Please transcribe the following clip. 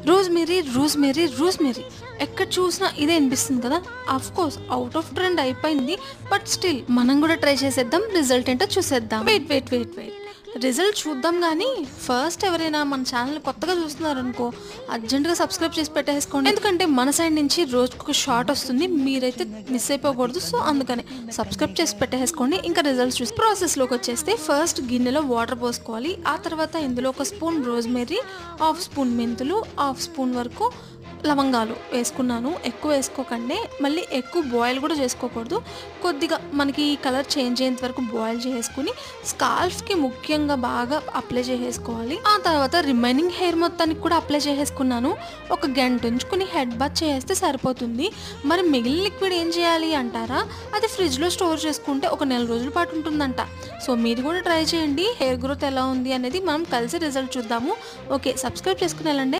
Rosemary ఎక్కడ చూసినా ఇదే అనిపిస్తుంది కదా! ఆఫ్‌కోర్స్ ఔట్ ఆఫ్ ట్రెండ్ అయిపోయింది. బట్ స్టిల్ మనం కూడా ట్రై చేసేద్దాం. రిజల్ట్ ఏంటో చూసేద్దాం. వెయిట్. రిజల్ట్ చూద్దాం గానీ ఫస్ట్ ఎవరైనా మన ఛానల్ కొత్తగా చూస్తున్నారనుకో అర్జెంట్‌గా సబ్స్క్రైబ్ చేసి పెట్టేసుకోండి. ఎందుకంటే మన సైడ్ నుంచి రోజుకొక షార్ట్ వస్తుంది. మీరైతే మిస్ అయిపోకూడదు. సో అందుకనే సబ్స్క్రైబ్ చేసి పెట్టేసుకోండి. ఇంకా రిజల్ట్స్ చూసి ప్రాసెస్‌లోకి వచ్చేస్తే ఫస్ట్ గిన్నెలో వాటర్ పోసుకోవాలి. ఆ తర్వాత ఇందులో ఒక స్పూన్ రోజ్‌మెరీ, హాఫ్ స్పూన్ మెంతులు, హాఫ్ స్పూన్ వరకు లవంగాలు వేసుకున్నాను. ఎక్కువ వేసుకోకండి. మళ్ళీ ఎక్కువ బాయిల్ కూడా చేసుకోకూడదు. కొద్దిగా మనకి కలర్ చేంజ్ అయ్యేంత వరకు బాయిల్ చేసుకుని స్కాల్ఫ్‌కి ముఖ్యంగా బాగా అప్లై చేసేసుకోవాలి. ఆ తర్వాత రిమైనింగ్ హెయిర్ మొత్తానికి కూడా అప్లై చేసేసుకున్నాను. ఒక గంట ఉంచుకుని హెడ్ బాత్ చేస్తే సరిపోతుంది. మరి మిగిలిన లిక్విడ్ ఏం చేయాలి అంటారా? అది ఫ్రిడ్జ్‌లో స్టోర్ చేసుకుంటే ఒక నెల రోజుల పాటు ఉంటుందంట. సో మీరు కూడా ట్రై చేయండి. హెయిర్ గ్రోత్ ఎలా ఉంది అనేది మనం కలిసి రిజల్ట్ చూద్దాము. ఓకే, సబ్స్క్రైబ్ చేసుకుని వెళ్ళండి.